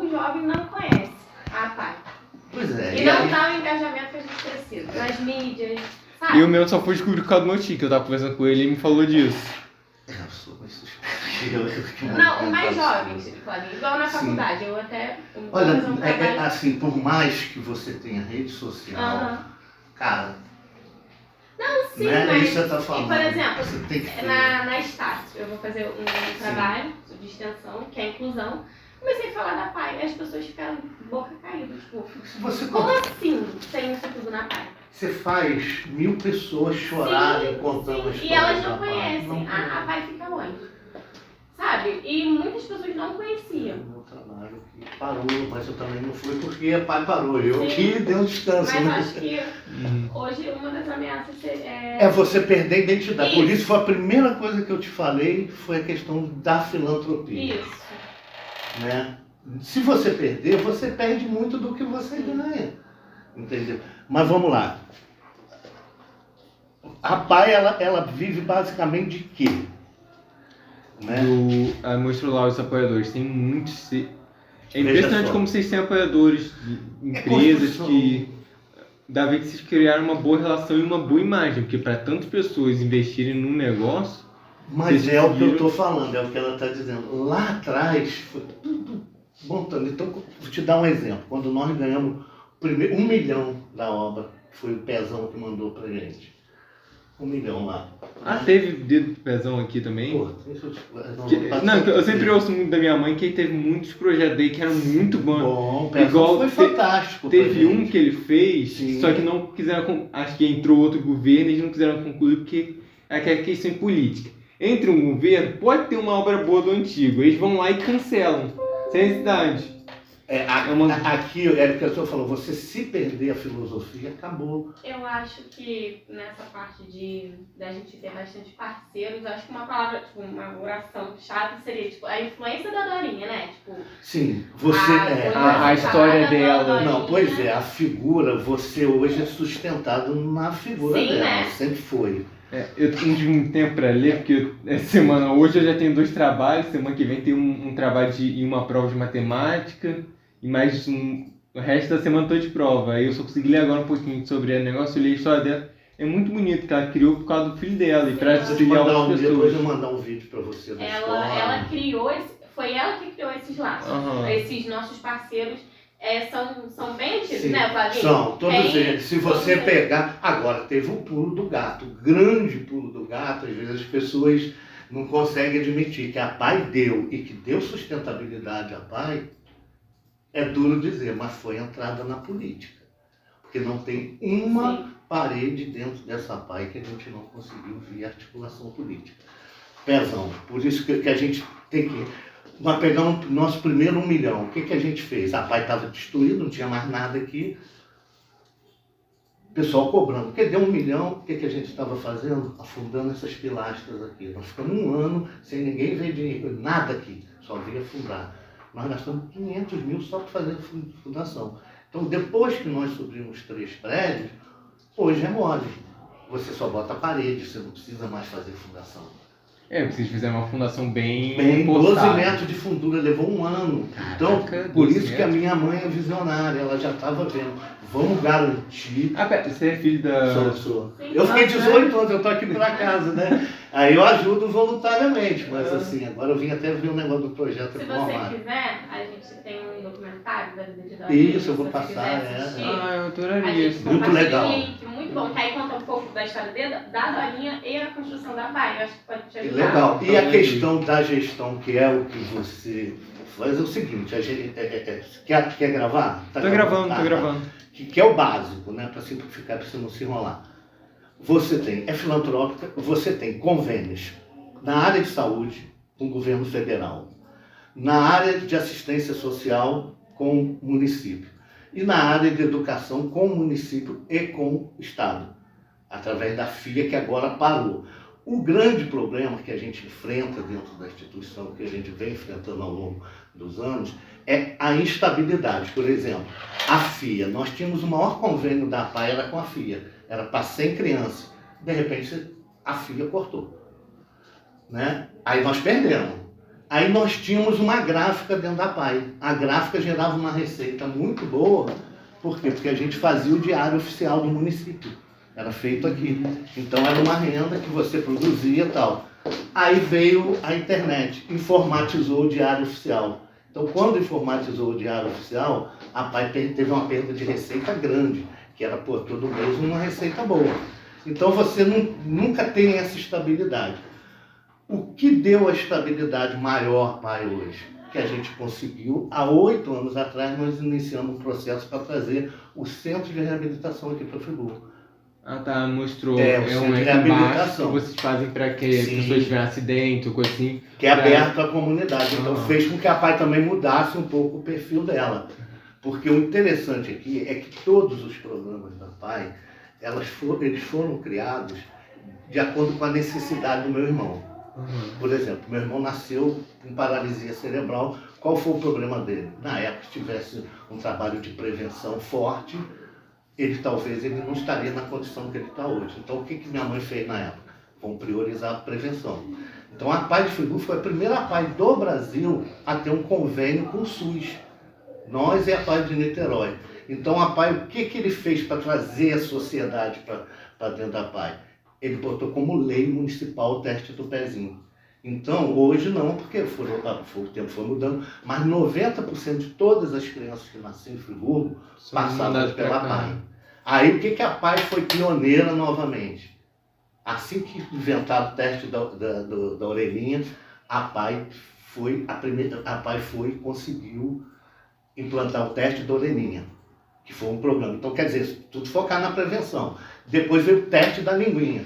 o jovem não conhece a PAI. Pois é. E não dá o engajamento que a gente precisa. Nas mídias, sabe? E o meu só foi descobrir por causa do meu tio, que eu tava conversando com ele e me falou disso. Eu sou mais suspeito. Não, os mais jovens, Claudinho, igual na faculdade. Eu até vou Olha, fazer um trabalho. assim, por mais que você tenha rede social, cara, Não, sim, né? mas, Isso você tá falando. por exemplo, Você tem que ter. na Estácio, eu vou fazer um trabalho de extensão, que é inclusão. Comecei a falar da PAI, as pessoas ficaram boca caída, tipo, Você, como assim tem isso tudo na PAI? você faz 1000 pessoas chorarem contando a história. E elas da não PAI. conhecem. Não A PAI fica onde? Sabe? E muitas pessoas não conheciam. O meu trabalho que parou, mas eu também não fui porque a PAI parou. Eu Sim. que dei um descanso. Mas né? acho que hoje uma das ameaças É você perder a identidade. Por isso foi a primeira coisa que eu te falei, foi a questão da filantropia. Isso. Né? Se você perder, você perde muito do que você ganha. Entendeu? Mas vamos lá. A PAI, ela vive basicamente de quê? Né? Ela mostrou lá os apoiadores, tem muitos. É Veja impressionante só. como vocês têm apoiadores de empresas construção. que. Dá a ver que vocês criaram uma boa relação e uma boa imagem, porque para tantas pessoas investirem num negócio. Mas é o que eu estou falando, é o que ela está dizendo. Lá atrás, foi tudo montando. Então, vou te dar um exemplo. Quando nós ganhamos o primeiro, 1 milhão da obra, foi o Pezão que mandou pra gente. 1 milhão lá. Teve dedo do pezão aqui também. Pô, Não, eu sempre ouço muito da minha mãe que teve muitos projetos aí que eram muito bons. Bom, o Pezão Igual foi fantástico. Teve pra um gente. que ele fez, Sim. só que não quiseram, acho que entrou outro governo e eles não quiseram concluir porque é aquela questão política. Entre um governo, pode ter uma obra boa do antigo, eles vão lá e cancelam, sem necessidade. Aqui, é o que a senhora falou, você se perder a filosofia, acabou. Eu acho que nessa parte da gente ter bastante parceiros, acho que uma palavra, tipo, uma oração chata seria, tipo, a influência da Dorinha, né? Tipo, Sim, você... a história dela. Não, pois é, a figura, você hoje é sustentado na figura Sim, dela, né? sempre foi. Eu tive um tempo para ler, porque hoje eu já tenho 2 trabalhos, semana que vem tem um trabalho e uma prova de matemática, e mais o resto da semana estou de prova. Aí eu só consegui ler agora um pouquinho sobre o negócio, eu li a história dela. É muito bonito, que ela criou por causa do filho dela, e para auxiliar outras Depois pessoas. eu mandar um vídeo para você da história. ela criou, foi ela que criou esses laços. Esses nossos parceiros são bem antigos, Sim, né, Flavinho? são, todos eles. Se você pegar... Agora, teve o pulo do gato, o grande pulo do gato, às vezes as pessoas não conseguem admitir que a PAI deu, e que deu sustentabilidade à PAI, é duro dizer, mas foi entrada na política. Porque não tem uma parede dentro dessa PAI que a gente não conseguiu via articulação política. Pezão, por isso que a gente tem que... Nós pegamos o nosso primeiro 1 milhão. O que a gente fez? A PAI estava destruída, não tinha mais nada aqui. O pessoal cobrando. Porque deu 1 milhão, o que a gente estava fazendo? Afundando essas pilastras aqui. Nós ficamos 1 ano sem ninguém ver dinheiro, nada aqui, só via afundar. Nós gastamos 500 mil só para fazer a fundação. Então, depois que nós subimos 3 prédios, hoje é mole. Você só bota a parede, você não precisa mais fazer fundação. Vocês fizeram uma fundação bem 12 postada. metros de fundura, levou 1 ano. Então, Caraca, por 12 isso que a minha mãe é visionária, ela já estava vendo. Vamos garantir. Pera, você é filho da... Sou. Eu fiquei 18 anos, eu tô aqui por acaso, né? Aí eu ajudo voluntariamente, mas assim, agora eu vim até ver um negócio do projeto Se aqui no você Almar. quiser, a gente tem um documentário da vida de Dorinha. Isso, eu vou se você passar, quiser assistir. eu A adoraria. gente Muito compartilha legal. um link muito bom, que aí conta um pouco da história da Dorinha e a construção da PAI. Eu acho que pode te ajudar. Legal. E a questão da gestão, que é o que você faz, é o seguinte, a gente, quer gravar? Tá Tô gravando. Que é o básico, né? Para simplificar, para você não se enrolar. Você é filantrópica, você tem convênios na área de saúde com o governo federal, na área de assistência social com o município e na área de educação com o município e com o Estado, através da FIA, que agora parou. O grande problema que a gente enfrenta dentro da instituição, que a gente vem enfrentando ao longo dos anos, é a instabilidade. Por exemplo, a FIA, nós tínhamos o maior convênio da PAI, era com a FIA, era para 100 crianças. De repente, a FIA cortou. Né? Aí nós perdemos. Aí nós tínhamos uma gráfica dentro da PAI. A gráfica gerava uma receita muito boa. Por quê? Porque a gente fazia o diário oficial do município. Era feito aqui. Então era uma renda que você produzia e tal. Aí veio a internet, informatizou o diário oficial. Então quando informatizou o diário oficial, a PAI teve uma perda de receita grande, que era, pô, todo mês uma receita boa. Então você nunca tem essa estabilidade. O que deu a estabilidade maior, PAI, hoje? Que a gente conseguiu, há 8 anos atrás, nós iniciamos um processo para trazer o Centro de Reabilitação aqui para Friburgo. Ah, tá, mostrou. O um Centro de embaixo que Reabilitação. vocês fazem para que as Sim. pessoas tiverem acidente ou coisa assim. Que é aberto à comunidade. Então Aham. fez com que a PAI também mudasse um pouco o perfil dela. Porque o interessante aqui é que todos os programas da PAI, eles foram criados de acordo com a necessidade do meu irmão. Por exemplo, meu irmão nasceu com paralisia cerebral. Qual foi o problema dele? Na época, se tivesse um trabalho de prevenção forte, talvez ele não estaria na condição que ele está hoje. Então, o que minha mãe fez na época? Vamos priorizar a prevenção. Então, a PAI de Friburgo foi a primeira PAI do Brasil a ter um convênio com o SUS. Nós e a PAI de Niterói. Então, a PAI, o que ele fez para trazer a sociedade para dentro da PAI? Ele botou como lei municipal o teste do pezinho. Então, hoje não, porque o tempo foi mudando, mas 90% de todas as crianças que nasceram em Friburgo passavam pela PAI. Aí, o que a PAI foi pioneira novamente? Assim que inventaram o teste da orelhinha, a PAI conseguiu implantar o teste da orelhinha, que foi um programa. Então, quer dizer, tudo focar na prevenção. Depois veio o teste da linguinha.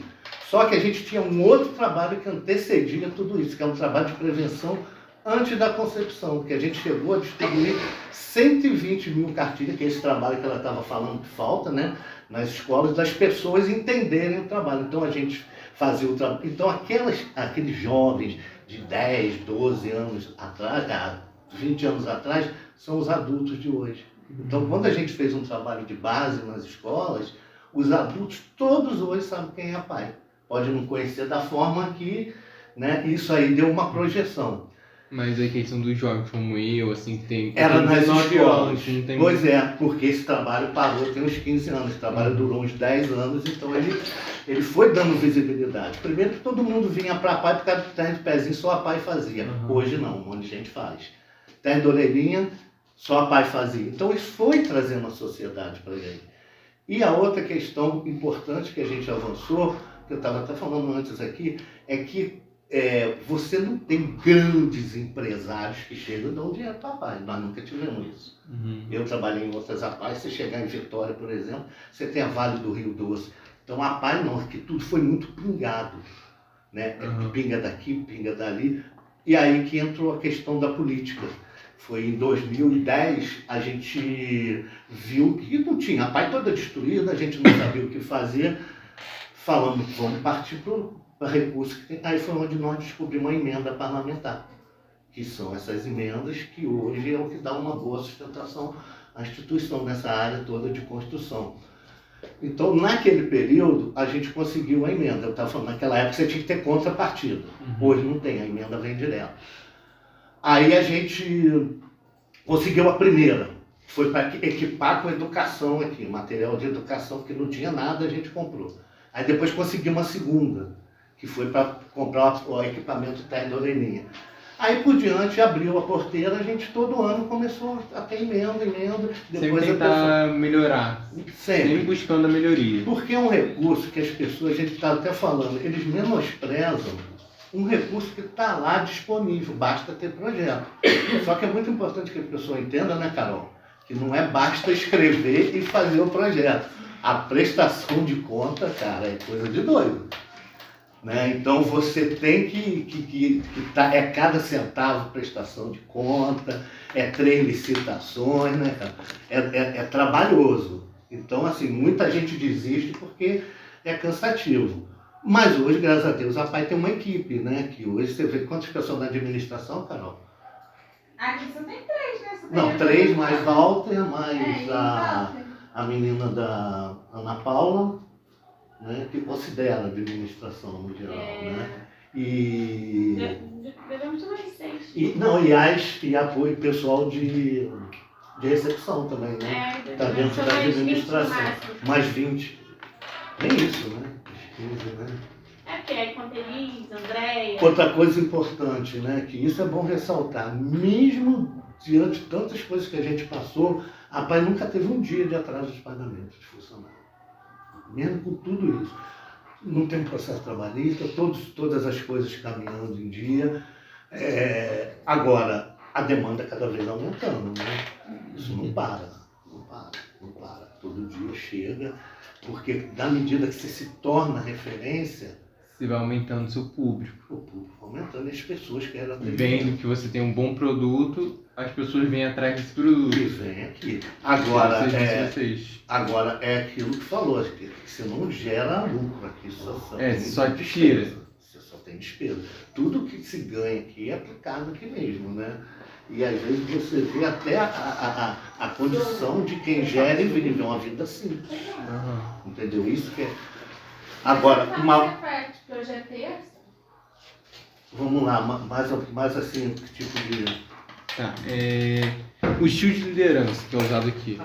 Só que a gente tinha um outro trabalho que antecedia tudo isso, que é um trabalho de prevenção antes da concepção, que a gente chegou a distribuir 120 mil cartilhas, que é esse trabalho que ela estava falando que falta, né, nas escolas, das pessoas entenderem o trabalho. Então a gente fazia o trabalho. Então aqueles jovens de 10, 12 anos atrás, 20 anos atrás, são os adultos de hoje. Então quando a gente fez um trabalho de base nas escolas, os adultos todos hoje sabem quem é a PAI. Pode não conhecer da forma que, né, isso aí deu uma projeção. Mas a questão dos jovens como eu, assim, que tem Era nas 19 escolas. anos, não tem... Pois é, porque esse trabalho parou tem uns 15 anos, esse trabalho durou uns 10 anos, então ele foi dando visibilidade. Primeiro que todo mundo vinha para a PAI por causa do teste de pezinho, só a PAI fazia. Hoje não, um monte de gente faz. Teste de orelhinha, só a PAI fazia. Então isso foi trazendo a sociedade para ele. E a outra questão importante que a gente avançou, que eu estava até falando antes aqui, é que você não tem grandes empresários que chegam e dão dinheiro para a PAI. Nós nunca tivemos isso. Eu trabalhei em outras APAIs, você chegar em Vitória, por exemplo, você tem a Vale do Rio Doce. Então a PAI não, que tudo foi muito pingado. Né? Pinga daqui, pinga dali. E aí que entrou a questão da política. Foi em 2010, a gente viu que não tinha, a PAI toda destruída, a gente não sabia o que fazer. Falamos que vamos partir para recursos que tem. Aí foi onde nós descobrimos uma emenda parlamentar, que são essas emendas que hoje é o que dá uma boa sustentação à instituição nessa área toda de construção. Então, naquele período, a gente conseguiu a emenda. Eu estava falando, naquela época você tinha que ter contrapartida. Hoje não tem, a emenda vem direto. Aí a gente conseguiu a primeira. Foi para equipar com educação aqui, material de educação, porque não tinha nada, a gente comprou. Aí depois conseguimos a segunda, que foi para comprar o equipamento teste da orelhinha. Aí por diante abriu a porteira, a gente todo ano começou a ter emenda. Depois sempre tentar melhorar, sempre buscando a melhoria. Porque é um recurso que as pessoas, a gente está até falando, eles menosprezam um recurso que está lá disponível, basta ter projeto. Só que é muito importante que a pessoa entenda, né, Carol? Que não é basta escrever e fazer o projeto. A prestação de conta, cara, é coisa de doido. Né? Então você tem que é cada centavo prestação de conta, é 3 licitações, né, cara? É trabalhoso. Então, assim, muita gente desiste porque é cansativo. Mas hoje, graças a Deus, a PAI tem uma equipe, né? Que hoje você vê quantas pessoas na administração, Carol? Aqui só tem 3, né? Só tem Não, 3 mais Walter, mais a menina da Ana Paula, né? Que considera a administração no geral, né? E devemos ter mais 6. E apoio pessoal de recepção também, né? Está dentro da administração. Mais 20. Nem isso, né? 15, né? Porque aí conta Elis, Andréia. Outra coisa importante, né? Que isso é bom ressaltar. Mesmo diante de tantas coisas que a gente passou, a PAI nunca teve um dia de atraso de pagamento de funcionário. Mesmo com tudo isso. Não tem processo trabalhista, todas as coisas caminhando em dia. Agora, a demanda cada vez aumentando, né? Isso não para. Todo dia chega, porque na medida que você se torna referência, você vai aumentando o seu público. O público aumentando e as pessoas querem atender. Vendo que você tem um bom produto, as pessoas vêm atrás desse produto. E vem aqui. Agora é aquilo que falou, que você não gera lucro aqui, só tira. Você só tem despesa. Tudo que se ganha aqui é aplicado aqui mesmo, né? E às vezes você vê até a condição de quem gera e vive uma vida simples. Uhum. Entendeu? Isso que é. Agora, vamos lá, mais assim, que tipo de. Tá, o estilo de liderança que é usado aqui.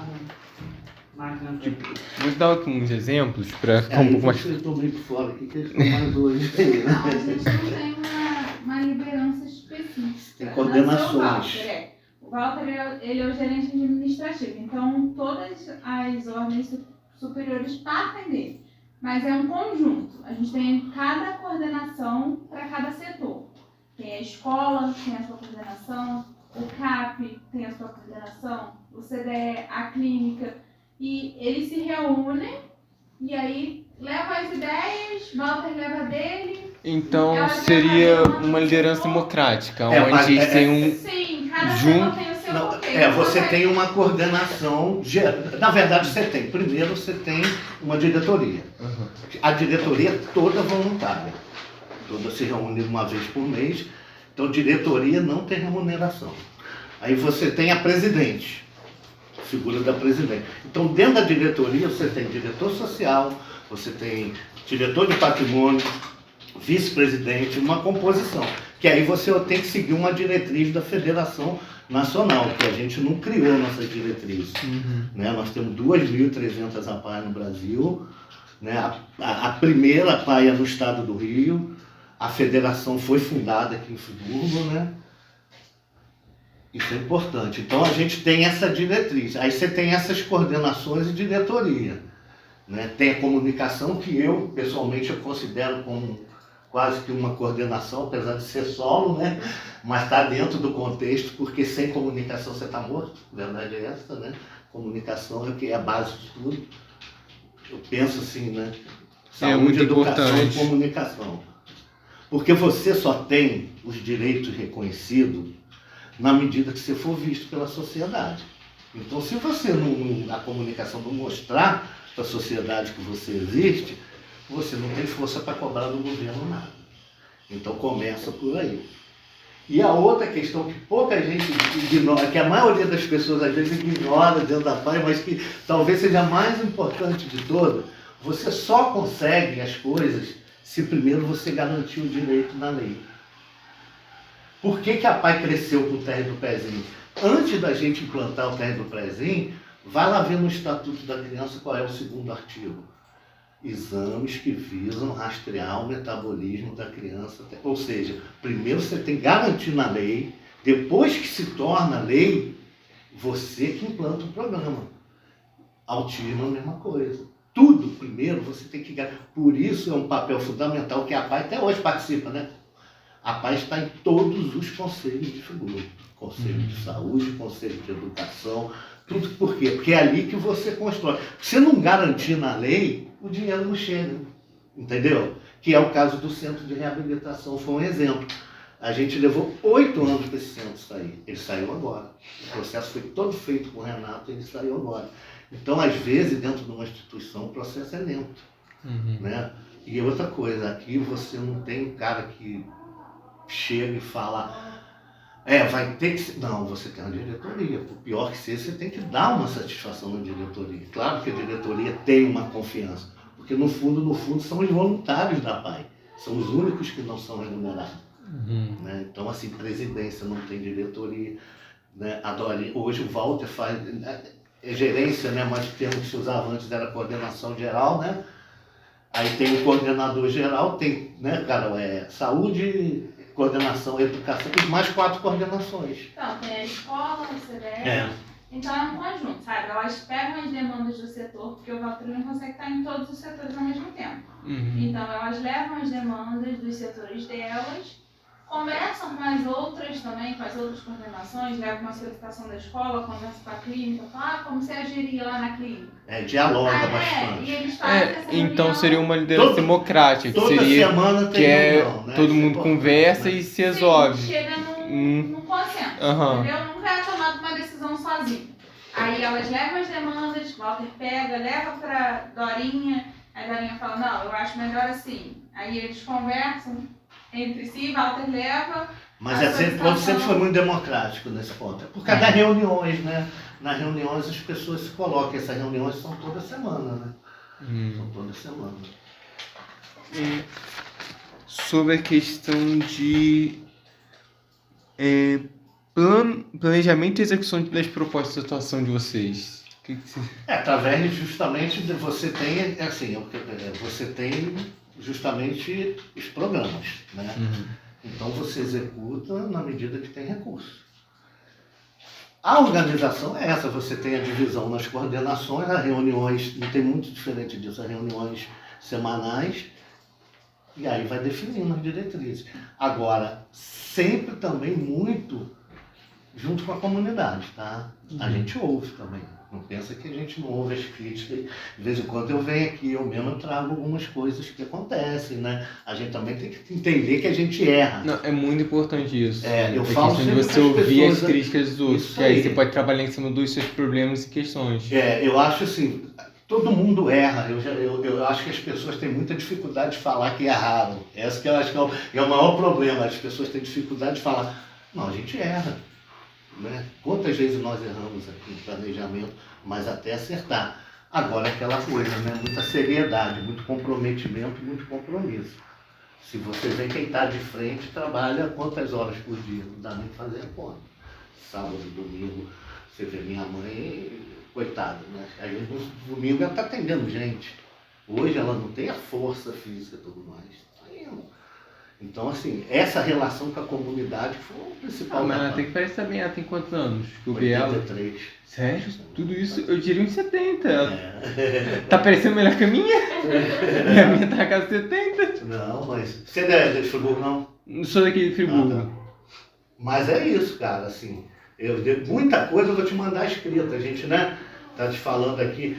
Vou dar aqui uns exemplos para ficar um pouco mais. Eu estou meio por fora aqui, que eles estão mais hoje. Não, a gente não tem uma liderança específica. Tem coordenações. O Walter, ele é o gerente administrativo, então todas as ordens superiores partem dele. Mas é um conjunto. A gente tem cada coordenação para cada setor. Tem a escola, tem a sua coordenação, o CAP tem a sua coordenação, o CDE, a clínica. E eles se reúnem e aí levam as ideias, Walter leva dele. Então seria uma liderança democrática, onde tem um. Sim, cada setor tem o seu papel. Você tem uma coordenação. Na verdade, primeiro você tem uma diretoria. Uhum. A diretoria toda voluntária. Toda se reúne uma vez por mês. Então, diretoria não tem remuneração. Aí você tem a presidente. Figura da presidente. Então, dentro da diretoria, você tem diretor social, você tem diretor de patrimônio, vice-presidente, uma composição. Que aí você tem que seguir uma diretriz da Federação Nacional, que a gente não criou nossas diretrizes. Uhum. Né? Nós temos 2.300 APAE no Brasil. Né? A primeira APAE é no estado do Rio. A federação foi fundada aqui em Friburgo, né? Isso é importante. Então, a gente tem essa diretriz. Aí você tem essas coordenações e diretoria. Né? Tem a comunicação, que eu, pessoalmente, eu considero como quase que uma coordenação, apesar de ser solo, né? Mas está dentro do contexto, porque sem comunicação você está morto. A verdade é essa, né? Comunicação é o que é a base de tudo. Eu penso assim, né? Saúde, muito educação importante. E comunicação. Porque você só tem os direitos reconhecidos na medida que você for visto pela sociedade. Então, se você a comunicação não mostrar para a sociedade que você existe, você não tem força para cobrar do governo nada. Então, começa por aí. E a outra questão que pouca gente ignora, que a maioria das pessoas às vezes ignora dentro da PAI, mas que talvez seja a mais importante de todas, você só consegue as coisas se primeiro você garantir o direito na lei. Por que a PAI cresceu com o TR do Pezinho? Antes da gente implantar o TR do Pezinho, vai lá ver no Estatuto da Criança qual é o 2º artigo. Exames que visam rastrear o metabolismo da criança. Ou seja, primeiro você tem que garantir na lei, depois que se torna lei, você que implanta o programa. Autismo é a mesma coisa. Tudo, primeiro, você tem que garantir. Por isso é um papel fundamental que a PAI até hoje participa, né? A PAI está em todos os conselhos de Friburgo. Conselho de saúde, conselho de educação, tudo. Por quê? Porque é ali que você constrói. Se não garantir na lei, o dinheiro não chega. Entendeu? Que é o caso do centro de reabilitação, foi um exemplo. A gente levou 8 anos para esse centro sair. Ele saiu agora. O processo foi todo feito com o Renato e ele saiu agora. Então, às vezes, dentro de uma instituição, o processo é lento. Né? E outra coisa, aqui você não tem um cara que chega e fala, vai ter que ser. Não, você tem uma diretoria. Por pior que seja, você tem que dar uma satisfação na diretoria. Claro que a diretoria tem uma confiança, porque no fundo, são os voluntários da PAI. São os únicos que não são remunerados. Né? Então, assim, presidência não tem diretoria. Né? Hoje o Walter faz gerência, né? Mas o termo que se usava antes era coordenação geral, né? Aí tem o coordenador geral, tem, né, cara, saúde, coordenação, educação, e mais 4 coordenações. Então, tem a escola, o CDF. É. Então é um conjunto, sabe? Elas pegam as demandas do setor, porque o Valtteri não consegue estar em todos os setores ao mesmo tempo. Então elas levam as demandas dos setores delas, conversam com as outras também, com as outras coordenações, levam uma solicitação da escola, conversam com a clínica, falam como você agiria lá na clínica. Dialoga bastante. E eles fazem essa Então reunião. seria uma liderança democrática, que Toda seria semana tem que reunião, né? todo Isso é mundo importante, conversa né? e se resolve. Sim, chega num consenso, Aham. entendeu? Nunca é tomada uma decisão sozinho. Aí elas levam as demandas, Walter pega, leva pra Dorinha, a Dorinha fala, não, eu acho melhor assim. Aí eles conversam entre si, Walter leva. Mas sempre foi muito democrático nesse ponto. É por causa das reuniões, né? Nas reuniões as pessoas se colocam. Essas reuniões são toda semana, né? São toda semana. Sobre a questão de planejamento e execução das propostas de atuação de vocês. Que você... Através justamente de você tem, você tem justamente os programas, né? Então você executa na medida que tem recurso. A organização é essa, você tem a divisão nas coordenações, as reuniões, não tem muito diferente disso, as reuniões semanais, e aí vai definindo as diretrizes. Agora, sempre também muito junto com a comunidade, tá? A gente ouve também. Não pensa que a gente não ouve as críticas. De vez em quando eu venho aqui, eu mesmo trago algumas coisas que acontecem, né? A gente também tem que entender que a gente erra. Não, é muito importante isso. Eu a falo questão de sempre você com as ouvir as pessoas, críticas dos outros, isso que aí aí. você pode trabalhar em cima dos seus problemas e questões. Eu acho assim, todo mundo erra. Eu acho que as pessoas têm muita dificuldade de falar que erraram. Esse que eu acho que é o maior problema. As pessoas têm dificuldade de falar, não, a gente erra. Né? Quantas vezes nós erramos aqui em planejamento, mas até acertar. Agora aquela coisa, né? Muita seriedade, muito comprometimento, muito compromisso. Se você vê quem está de frente, trabalha quantas horas por dia? Não dá nem fazer a conta. Sábado, domingo, você vê minha mãe, coitada, né? Aí no domingo ela está atendendo gente. Hoje ela não tem a força física e tudo mais. Tá indo. Então, assim, essa relação com a comunidade foi o principal. Mas ela tem que parecer bem, ela tem quantos anos? Que eu vi ela. 83. Sério? Tudo isso? Eu diria uns 70. Tá parecendo melhor que a minha? E a minha tá com 70. Não, mas... Você não é de Friburgo, não? Não sou daqui de Friburgo. Tá. Mas é isso, cara, assim... muita coisa eu vou te mandar escrita. A gente, né, tá te falando aqui...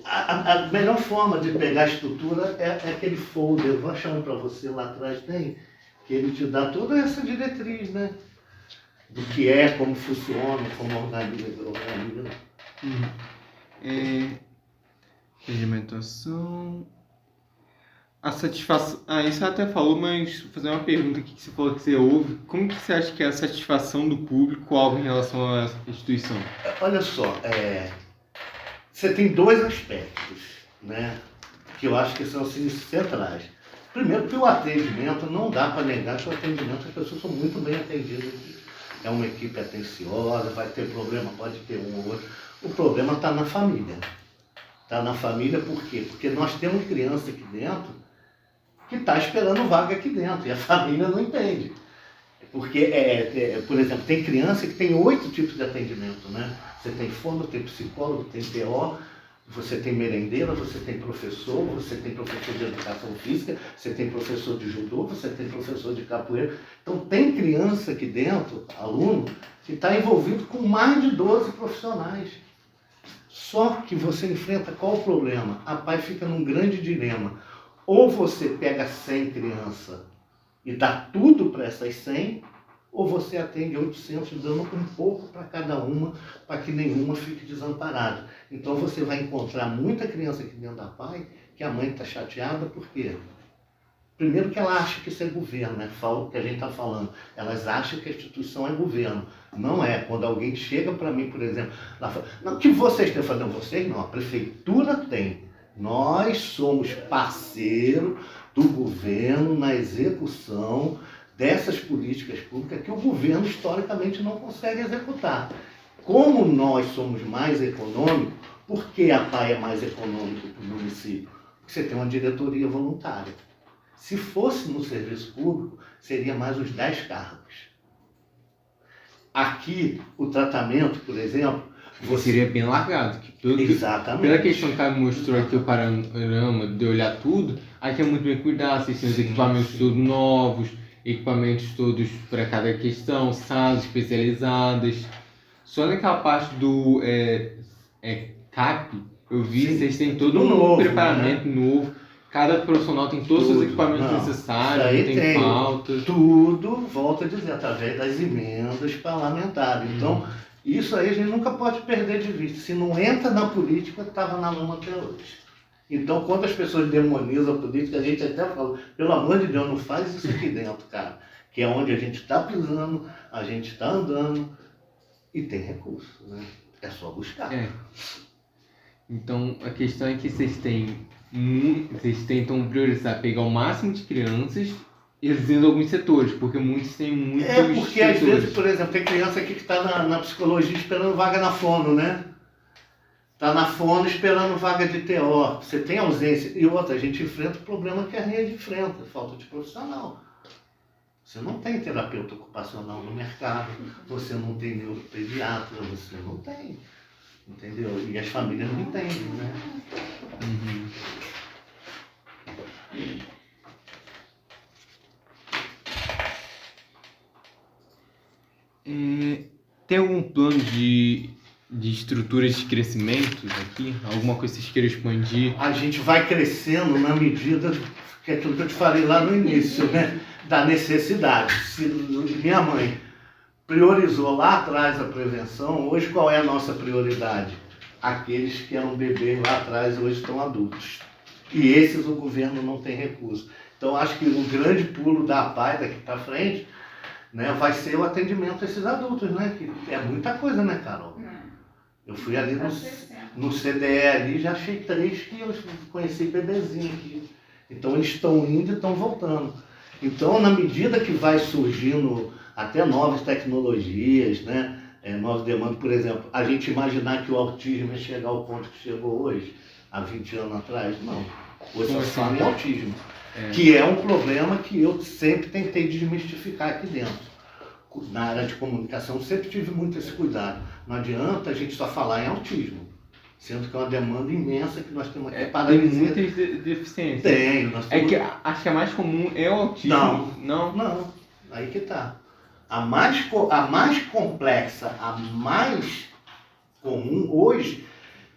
A melhor forma de pegar a estrutura é aquele folder. Eu vou achar um para você lá atrás, tem, que ele te dá toda essa diretriz, né? Do que é, como funciona, como organiza. Regimentação. A satisfação. Isso você até falou, mas vou fazer uma pergunta aqui que você falou que você ouve. Como que você acha que é a satisfação do público-alvo em relação a essa instituição? Olha só, você tem 2 aspectos, né, que eu acho que são assim, centrais. Primeiro, que o atendimento, não dá para negar que o atendimento, as pessoas são muito bem atendidas. É uma equipe atenciosa, vai ter problema, pode ter um ou outro. O problema está na família. Está na família por quê? Porque nós temos criança aqui dentro que está esperando vaga aqui dentro e a família não entende. Porque, por exemplo, tem criança que tem 8 tipos de atendimento, né? Você tem fono, tem psicólogo, tem PO, você tem merendeira, você tem professor de educação física, você tem professor de judô, você tem professor de capoeira. Então tem criança aqui dentro, aluno, que está envolvido com mais de 12 profissionais. Só que você enfrenta qual o problema? A pai fica num grande dilema. Ou você pega 100 crianças e dá tudo para essas 100, ou você atende 800 dando um pouco para cada uma, para que nenhuma fique desamparada. Então você vai encontrar muita criança aqui dentro da PAI, que a mãe está chateada, por quê? Primeiro que ela acha que isso é governo, né? Fala o que a gente está falando. Elas acham que a instituição é governo. Não é. Quando alguém chega para mim, por exemplo, ela fala, não, que vocês têm? Eu falo, não, vocês não, a prefeitura tem. Nós somos parceiro do governo na execução dessas políticas públicas que o governo historicamente não consegue executar. Como nós somos mais econômicos, por que a PAI é mais econômico que o município? Porque você tem uma diretoria voluntária. Se fosse no serviço público, seria mais os 10 cargos. Aqui, o tratamento, por exemplo, Seria bem largado. Exatamente. Pela questão que ela mostrou aqui, o panorama de olhar tudo, aqui é muito bem cuidado, vocês têm os equipamentos todos novos, equipamentos todos para cada questão, salas especializadas. Só naquela parte do CAP, eu vi, Sim, vocês têm todo tudo um novo, preparamento novo. Cada profissional tem todos os equipamentos necessários, isso aí não tem falta. Tudo, volto a dizer, através das emendas parlamentares. Então, isso aí a gente nunca pode perder de vista. Se não entra na política, estava na lama até hoje. Então, quando as pessoas demonizam a política, a gente até fala, pelo amor de Deus, não faz isso aqui dentro, cara. Que é onde a gente está pisando, a gente está andando e tem recurso, né? É só buscar. Então, a questão é que vocês tentam priorizar, pegar o máximo de crianças e reduzindo alguns setores, porque muitos têm muitos Porque às setores. vezes, por exemplo, tem criança aqui que está na psicologia esperando vaga na fono, né? Está na fono esperando vaga de TO. Você tem ausência. E outra, a gente enfrenta o problema que a rede enfrenta, falta de profissional. Você não tem terapeuta ocupacional no mercado, você não tem neuropediatra, você não tem. Entendeu? E as famílias não entendem, né? Tem algum plano de estruturas de crescimento aqui? Alguma coisa que vocês queiram expandir? A gente vai crescendo na medida que é aquilo que eu te falei lá no início, né? Da necessidade. Se minha mãe priorizou lá atrás a prevenção, hoje qual é a nossa prioridade? Aqueles que eram bebês lá atrás hoje estão adultos. E esses o governo não tem recurso. Então acho que o grande pulo da PAI daqui para frente, né, vai ser o atendimento a esses adultos, né? Que é muita coisa, né, Carol? Eu fui ali no CDE ali, já achei 3 que eu conheci bebezinho aqui. Então eles estão indo e estão voltando. Então, na medida que vai surgindo até novas tecnologias, né? Novas demandas, por exemplo, a gente imaginar que o autismo ia chegar ao ponto que chegou hoje, há 20 anos atrás, não. Hoje só se fala em autismo, que é um problema que eu sempre tentei desmistificar aqui dentro. Na área de comunicação, sempre tive muito esse cuidado. Não adianta a gente só falar em autismo, sendo que é uma demanda imensa que nós temos aqui para Tem muitas deficiências. Tem. Nós temos... Acho que a mais comum é o autismo. Não. Aí que tá. A mais complexa, a mais comum hoje,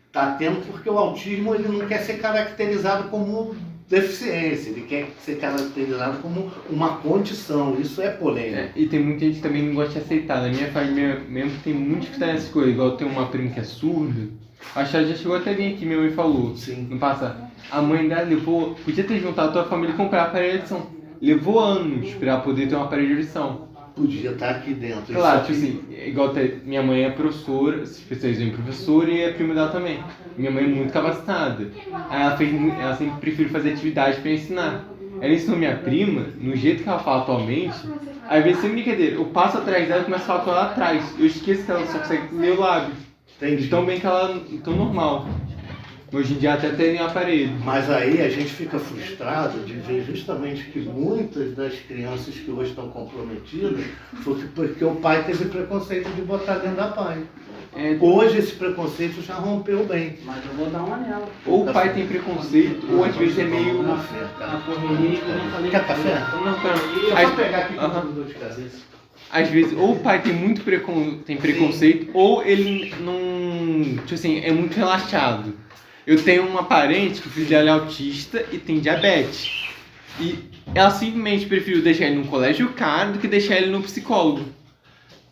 está tendo porque o autismo ele não quer ser caracterizado como deficiência, ele quer ser caracterizado como uma condição. Isso é polêmico. E tem muita gente que também não gosta de aceitar. Na minha família mesmo tem muitos que estão nessas coisas. Igual eu tenho uma prima que é surda. Acho que ela já chegou até bem aqui, minha mãe falou. Sim. No passado. A mãe dela levou. Podia ter juntado a tua família e comprar aparelho de audição. Levou anos pra poder ter um aparelho de audição. Podia estar aqui dentro. Claro, tipo assim, igual minha mãe é professora, se especializou em professora e a prima dela também. Minha mãe é muito capacitada. Aí ela sempre prefere fazer atividade pra ensinar. Ela ensinou minha prima, no jeito que ela fala atualmente, às vezes sem brincadeira, eu passo atrás dela e começo a falar com ela atrás. Eu esqueço que ela só consegue ler o lábio. Entendi. Tão bem que ela tão normal. Hoje em dia até tem aparelho. Mas aí a gente fica frustrado de ver justamente que muitas das crianças que hoje estão comprometidas foi porque o pai teve preconceito de botar dentro da PAI. Hoje esse preconceito já rompeu bem. Mas eu vou dar uma nela. Ou o pai tem preconceito, ou às vezes é meio... Na correria, eu não falei. Quer café? Não, Eu vou pegar aqui com dor de cabeça. Às vezes, ou o pai tem muito preconceito, ou ele não... Tipo assim, é muito relaxado. Eu tenho uma parente que o filho dela é autista e tem diabetes. E ela simplesmente preferiu deixar ele num colégio caro do que deixar ele no psicólogo.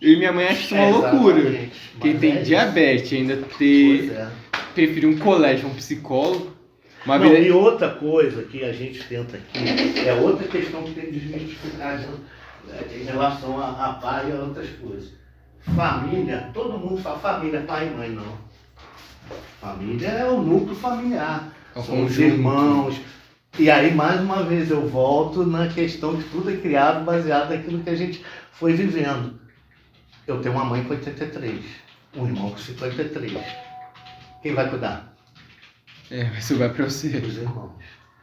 Eu e minha mãe acham isso uma loucura. Quem tem diabetes ainda preferir um colégio a um psicólogo. E outra coisa que a gente tenta aqui, é outra questão que tem que desmistificar em relação a pai e a outras coisas. Família, todo mundo fala família, pai e mãe, não. Família é o núcleo familiar, são os irmãos, E aí, mais uma vez, eu volto na questão que tudo é criado baseado naquilo que a gente foi vivendo. Eu tenho uma mãe com 83, um irmão com 53. Quem vai cuidar? Vai sobrar pra você. Os irmãos.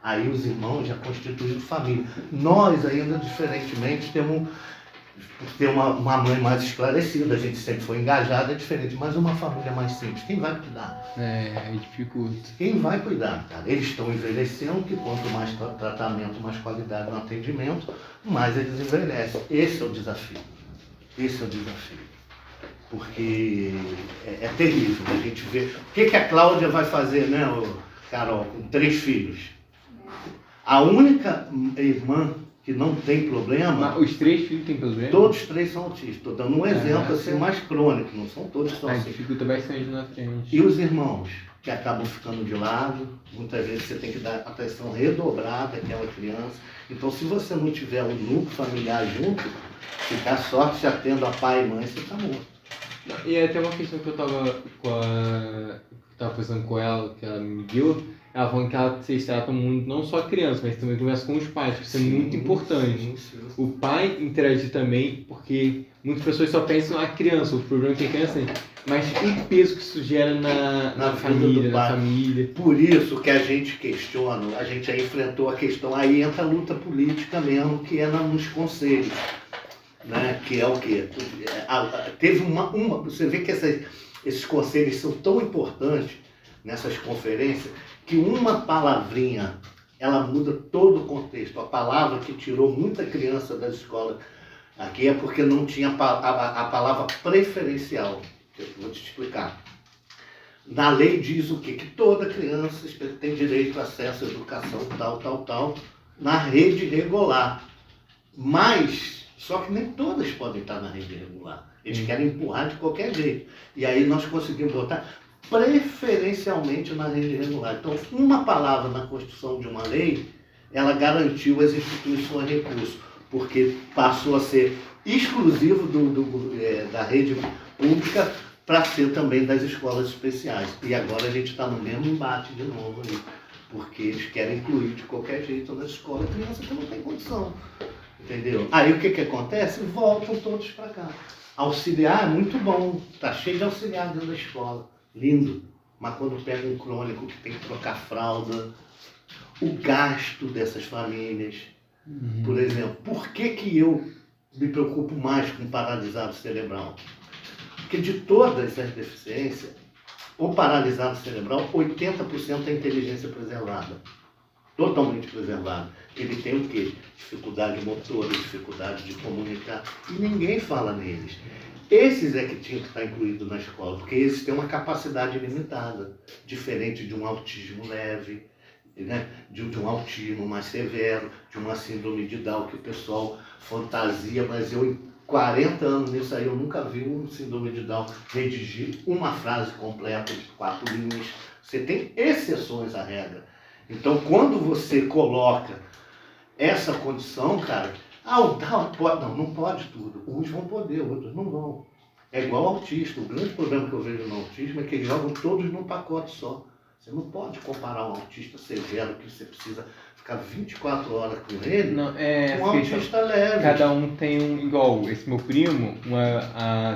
Aí os irmãos já constituem família. Nós ainda, diferentemente, temos por ter uma mãe mais esclarecida, a gente sempre foi engajada, é diferente, mas uma família mais simples, quem vai cuidar? Aí dificulta. Quem vai cuidar, cara? Eles estão envelhecendo, que quanto mais tratamento, mais qualidade no atendimento, mais eles envelhecem. Esse é o desafio. Esse é o desafio. Porque é terrível a gente ver. O que a Cláudia vai fazer, né, Carol, com 3 filhos? A única irmã que não tem problema. Mas os 3 filhos têm problema? Todos 3 são autistas. Estou dando um exemplo assim mais crônico, não são todos que são assim. Dificulta bastante na frente. E os irmãos, que acabam ficando de lado, muitas vezes você tem que dar atenção redobrada àquela criança. Então, se você não tiver um núcleo familiar junto, ficar só se atendo a pai e mãe, você está morto. E até uma questão que eu tava conversando com ela, que ela me deu, ela falando que vocês tratam muito, não só a criança, mas também conversa com os pais, que isso é muito importante. Sim. O pai interagir também, porque muitas pessoas só pensam na criança, o problema que a criança tem, mas o peso que isso gera na família, na família. Por isso que a gente questiona, a gente já enfrentou a questão, aí entra a luta política mesmo, que é nos conselhos. Né? Que é o quê? Teve você vê que esses conselhos são tão importantes nessas conferências, que uma palavrinha, ela muda todo o contexto. A palavra que tirou muita criança das escolas aqui é porque não tinha a palavra preferencial. Eu vou te explicar. Na lei diz o quê? Que toda criança tem direito a acesso à educação tal, na rede regular. Mas só que nem todas podem estar na rede regular. Eles querem empurrar de qualquer jeito. E aí nós conseguimos botar preferencialmente na rede regular. Então, uma palavra na construção de uma lei, ela garantiu às instituições recursos, porque passou a ser exclusivo da rede pública para ser também das escolas especiais. E agora a gente está no mesmo embate de novo aí, porque eles querem incluir de qualquer jeito na escola a criança que não tem condição. Entendeu? Aí o que acontece? Voltam todos para cá. Auxiliar é muito bom, tá cheio de auxiliar dentro da escola, lindo. Mas quando pega um crônico que tem que trocar fralda, o gasto dessas famílias, por exemplo, por que eu me preocupo mais com paralisado cerebral? Porque de todas as deficiências, o paralisado cerebral, 80% é inteligência preservada. Totalmente preservado. Ele tem o quê? Dificuldade motora, dificuldade de comunicar. E ninguém fala neles. Esses é que tinham que estar incluídos na escola, porque eles têm uma capacidade limitada, diferente de um autismo leve, né? de um autismo mais severo, de uma síndrome de Down que o pessoal fantasia, mas eu em 40 anos nisso aí, eu nunca vi um síndrome de Down redigir uma frase completa de 4 linhas. Você tem exceções à regra. Então, quando você coloca essa condição, cara, o Down pode, não pode tudo. Uns vão poder, outros não vão. É igual ao autista. O grande problema que eu vejo no autismo é que eles jogam todos num pacote só. Você não pode comparar um autista severo, que você precisa ficar 24 horas com ele, com um autista leve. Cada um tem um igual. Esse meu primo,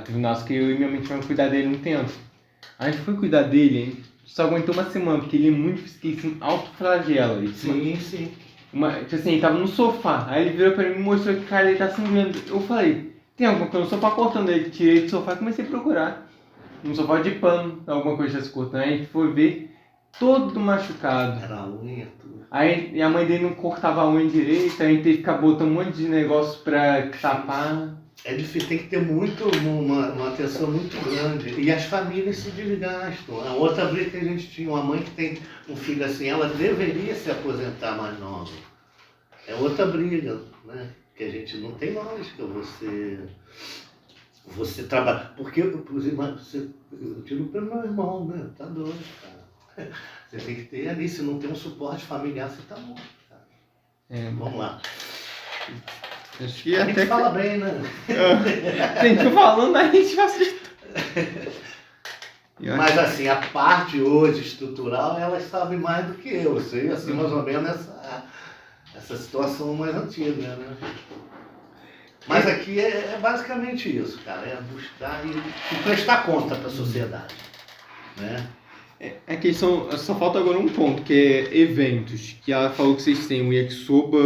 teve um nosso que eu e minha mãe tivemos que cuidar dele um tempo. A gente foi cuidar dele, a gente só aguentou uma semana, porque ele é muito difícil, autoflagela. Sim. Tipo assim, ele tava no sofá, aí ele virou pra mim e mostrou que, cara, ele tá sangrando. Eu falei, tem alguma coisa no sofá cortando ele? Tirei do sofá e comecei a procurar. Um sofá de pano, alguma coisa se cortando. Aí a gente foi ver, todo machucado. Era a unha, tudo. Aí a mãe dele não cortava a unha direito, aí a gente teve que ficar botando um monte de negócio pra tapar. É difícil, tem que ter uma atenção muito grande. E as famílias se desgastam. A outra briga que a gente tinha, uma mãe que tem um filho assim, ela deveria se aposentar mais nova. É outra briga, né? Que a gente não tem lógica você trabalha. Porque, inclusive, eu tiro pelo meu irmão, né? Tá doido, cara. Você tem que ter ali, se não tem um suporte familiar, você tá morto, cara. Vamos lá. Acho que A gente fala bem, né? Tem que falando, a gente vai assistir. Mas assim, a parte hoje estrutural, elas sabem mais do que eu. Eu sei assim, mais ou menos essa situação mais antiga, né? Mas aqui é basicamente isso, cara, é buscar e prestar conta para a sociedade, né? A questão, só falta agora um ponto, que é eventos, que ela falou que vocês têm o yakisoba...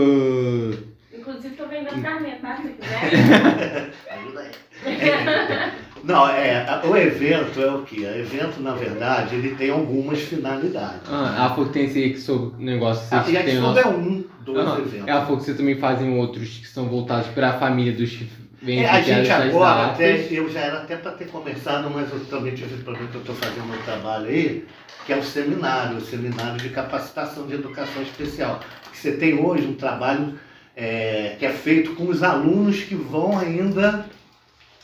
Inclusive, tô vendendo carnê, tá? Se quiser. Ajuda aí. Não, o evento é o quê? O evento, na verdade, ele tem algumas finalidades. ela falou que tem esse yakisoba negócio, A vocês têm o Yakisoba nosso... é um dos eventos. Ela falou que vocês também fazem outros que são voltados para a família dos que vêm A gente essas agora, datas. eu já era até para ter começado, mas eu também tive problema que eu estou fazendo um trabalho aí, que é o seminário de capacitação de educação especial. Porque você tem hoje um trabalho que é feito com os alunos que vão ainda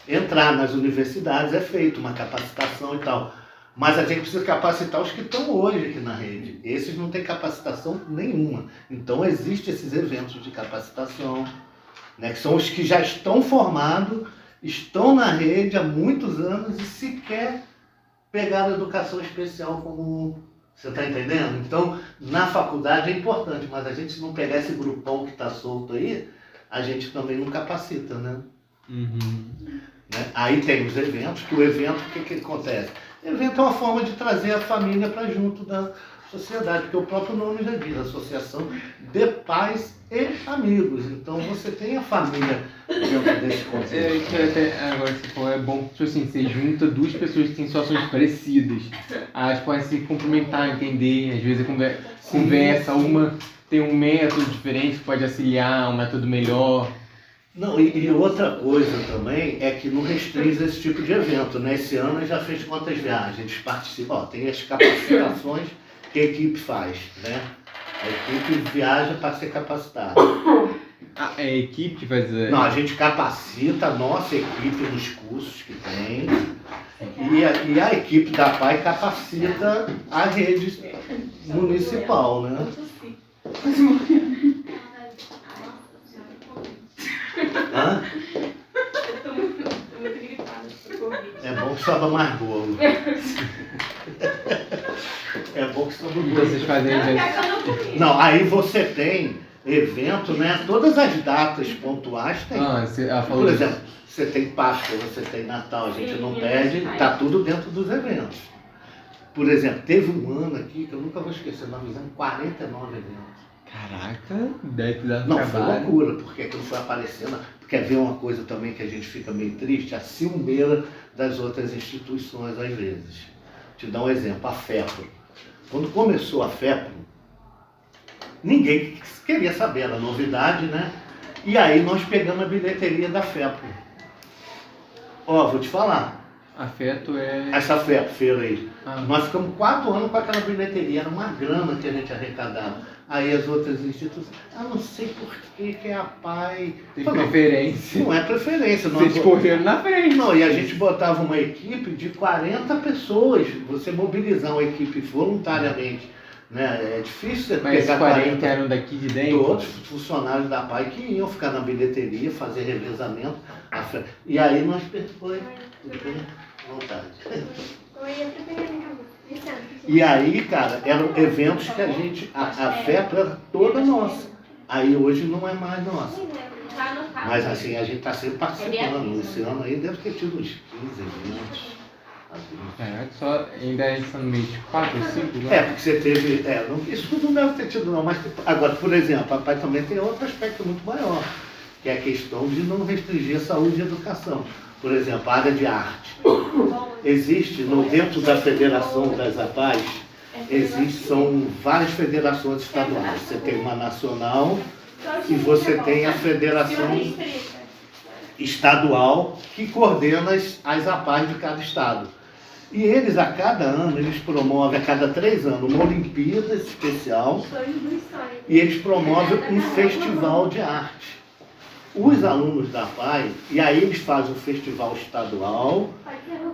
entrar nas universidades, é feito uma capacitação e tal. Mas a gente precisa capacitar os que estão hoje aqui na rede. Esses não têm capacitação nenhuma. Então existem esses eventos de capacitação, né, que são os que já estão formados, estão na rede há muitos anos e sequer pegaram educação especial como... Você está entendendo? Então, na faculdade é importante, mas a gente, se não pegar esse grupão que está solto aí, a gente também não capacita, né? Né? Aí tem os eventos, que o evento, o que acontece? O evento é uma forma de trazer a família para junto da sociedade, porque o próprio nome já diz, Associação de Pais e Amigos. Então você tem a família dentro desse contexto. Agora você falou, é bom, tipo assim, você junta duas pessoas que têm situações parecidas. Elas podem se complementar, entender, às vezes conversa, uma tem um método diferente, pode auxiliar, um método melhor. Não, e outra coisa também é que não restringe esse tipo de evento, né? Esse ano já fez quantas viagens? Eles participam, tem as capacitações que a equipe faz, né? A equipe viaja para ser capacitada. É a equipe que faz... Não, a gente capacita a nossa equipe nos cursos que tem e a equipe da PAI capacita a rede municipal, né? Hã? Eu tô muito gripada por Covid. É bom que sobra mais bolo. É bom que sobra Então bolo. vocês fazem Não, eventos. pior que eu não comi. Não, aí você tem evento, né? Todas as datas pontuais tem. Ela falou Por disso. exemplo, você tem Páscoa, você tem Natal, a gente Sim, não a perde, gente faz. tá tudo dentro dos eventos. Por exemplo, teve um ano aqui que eu nunca vou esquecer, nós fizemos 49 eventos. Caraca, deve dar Não, foi trabalho. loucura, porque aquilo foi aparecendo. Quer ver uma coisa também que a gente fica meio triste? A ciumeira das outras instituições, às vezes. Te dar um exemplo, a FEPRO. Quando começou a FEPRO, ninguém queria saber, era novidade, né? E aí nós pegamos a bilheteria da FEPRO. Ó, vou te falar, Afeto é... essa feira aí. Ah. Nós ficamos 4 anos com aquela bilheteria, era uma grana que a gente arrecadava. Aí as outras instituições, eu não sei por que é a PAI. Tem Falei, preferência. não é preferência. Vocês correram na frente. Não, e a gente botava uma equipe de 40 pessoas. Você mobilizar uma equipe voluntariamente, né? É difícil você Mas pegar 40 eram daqui de dentro? todos funcionários da PAI que iam ficar na bilheteria, fazer revezamento. E aí nós foi vontade. Eu ia preferir licença. E aí, cara, eram eventos que a gente, a FEPRO era toda nossa. Aí hoje não é mais nossa. Tá anotado. Mas assim, a gente está sempre participando. Esse ano aí deve ter tido uns 15 eventos. Caraca, só ainda está no mês 4 ou 5? É, porque você teve. Isso não deve ter tido não, mas agora, por exemplo, a PAI também tem outro aspecto muito maior, que é a questão de não restringir a saúde e a educação. Por exemplo, a área de arte. Existe, dentro da Federação das APAES, são várias federações estaduais. Você tem uma nacional e você tem a federação estadual que coordena as APAES de cada estado. E eles, a cada ano, eles promovem, a cada 3 anos, uma Olimpíada especial e eles promovem um festival de arte. Os alunos da PAI, e aí eles fazem o festival estadual,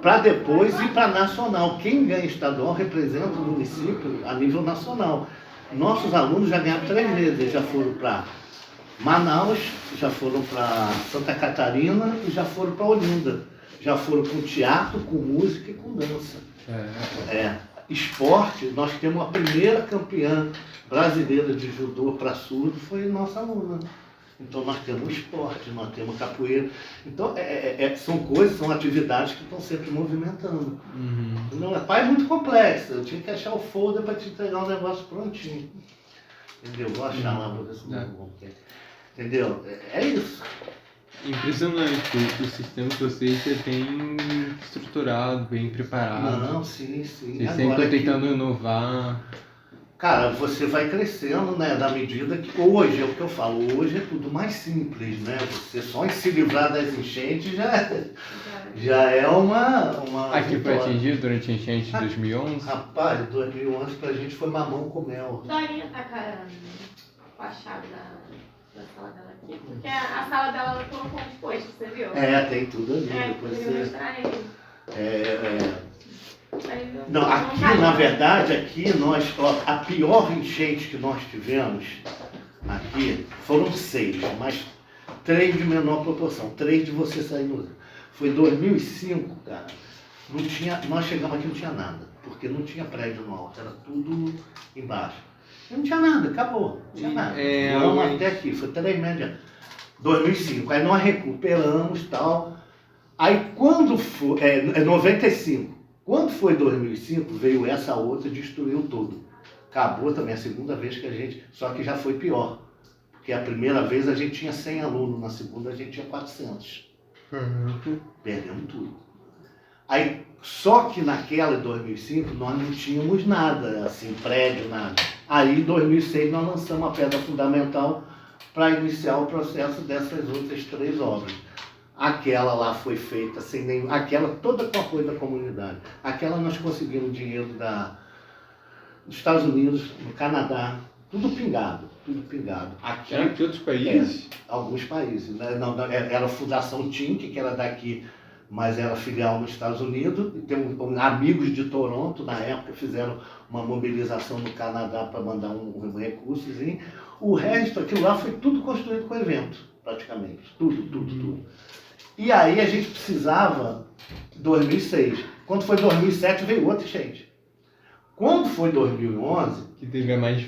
para depois ir para nacional. Quem ganha estadual representa o município a nível nacional. Nossos alunos já ganharam 3 vezes, eles já foram para Manaus, já foram para Santa Catarina e já foram para Olinda. Já foram com teatro, com música e com dança. Esporte, nós temos a primeira campeã brasileira de judô para surdo, foi nossa aluna. Então nós temos esporte, nós temos capoeira. Então são coisas, são atividades que estão sempre movimentando. Não, a PAI é muito complexa, eu tinha que achar o folder para te entregar um negócio prontinho. Entendeu? Vou achar lá, vou ver se não vou ter. Entendeu? É isso. Impressionante o sistema que vocês já têm estruturado, bem preparado. Não, sim. Vocês sempre estão tentando inovar. Cara, você vai crescendo, né, na medida que hoje, é o que eu falo, hoje é tudo mais simples, né? Você só em se livrar das enchentes já é uma Aqui foi vitória. atingido durante a enchente de 2011? Rapaz, 2011 pra gente foi mamão com mel. Dorinha tá com a chave da sala dela aqui. Porque a sala dela ela colocou uns postos, você viu? Tem tudo ali. Depois eu queria você... mostrar ele. Não, aqui, na verdade, a pior enchente que nós tivemos aqui foram 6, mas 3 de menor proporção, 3 de você sair no... Foi 2005, cara. Nós chegamos aqui e não tinha nada, porque não tinha prédio no alto, era tudo embaixo. Não tinha nada, acabou, não tinha nada. Vamos até aqui, foi 3 médias. 2005, aí nós recuperamos e tal. Aí quando foi, 95. Quando foi 2005, veio essa outra e destruiu tudo. Acabou também a segunda vez que a gente... Só que já foi pior. Porque a primeira vez a gente tinha 100 alunos, na segunda a gente tinha 400. Perdemos tudo. Aí, só que naquela de 2005 nós não tínhamos nada, assim, prédio, nada. Aí em 2006 nós lançamos a pedra fundamental para iniciar o processo dessas outras 3 obras. Aquela lá foi feita sem nenhum... Aquela toda com apoio da comunidade. Aquela nós conseguimos dinheiro dos Estados Unidos, do Canadá, tudo pingado. Aqui, Era de outros países? Alguns países. Né? Não, era a Fundação Tink, que era daqui, mas era filial nos Estados Unidos. Tem amigos de Toronto, na época, fizeram uma mobilização no Canadá para mandar um recursozinho. O resto, aquilo lá, foi tudo construído com evento, praticamente. Tudo. E aí a gente precisava, 2006. Quando foi 2007 veio outra enchente. Quando foi 2011... Que teve a mais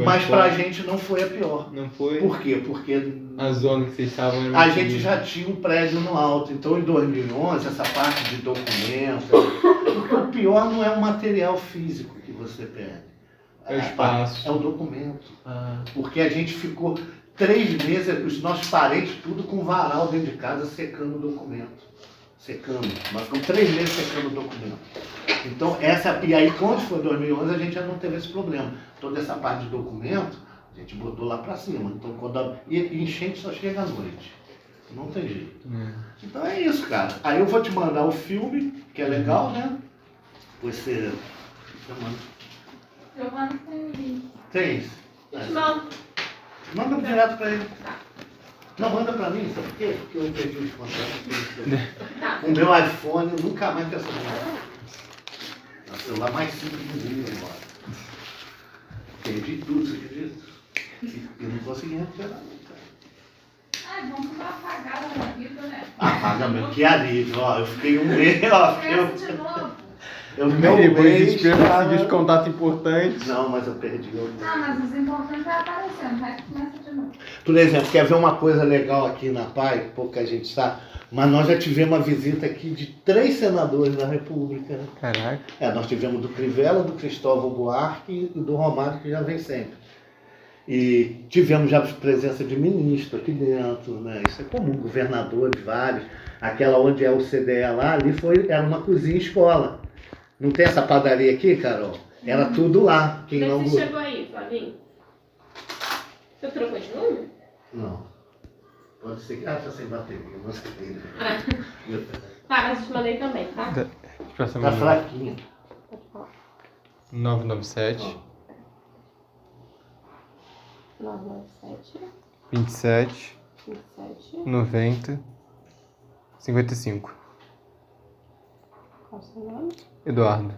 mas pra gente não foi a pior. Não foi? Por quê? Porque a zona que vocês estavam... era a muito gente grande. já tinha um prédio no alto. Então em 2011, essa parte de documento... Porque o pior não é o material físico que você perde. É o espaço. É o documento. Porque a gente ficou 3 meses, os nossos parentes, tudo com varal dentro de casa, secando o documento. Nós ficamos 3 meses secando o documento. Então, e aí quando foi 2011, a gente já não teve esse problema. Toda essa parte de documento, a gente botou lá pra cima. Então, e enchente só chega à noite. Não tem jeito. Então é isso, cara. Aí eu vou te mandar o filme, que é legal, né? Você manda. Giovanna tem o link. Tem isso? Não. Manda direto pra ele. Não, manda pra mim, sabe por quê? Porque eu perdi os contatos. O meu iPhone, eu nunca mais quero saber. É o celular mais simples do mundo agora. Perdi tudo, você acredita? E eu não consegui recuperar, cara. Vamos apagar a vida, né? Apaga meu, que alívio, ó. Eu fiquei um mês, ó. Começa de novo. Eu Depois a gente conseguir os contatos importantes. Não, mas eu perdi. Mas os importantes vai aparecendo, vai começa de novo. Por exemplo, quer ver uma coisa legal aqui na PAI, pouca gente sabe, mas nós já tivemos uma visita aqui de 3 senadores da República. Caraca. Nós tivemos do Crivella, do Cristóvão Buarque e do Romário, que já vem sempre. E tivemos já presença de ministro aqui dentro, né? Isso é comum, governadores, vários. Aquela onde é o CDE lá, era uma cozinha escola. Não tem essa padaria aqui, Carol? Era tudo lá. Quem não... Você chegou aí, Flavinho? Você trocou de número? Não. Pode ser que... tá sem bateria, não sei. Tá, mas eu te mandei também, tá? Tá fraquinha. 997 997 27 27 90 55. Qual o seu nome? Eduardo.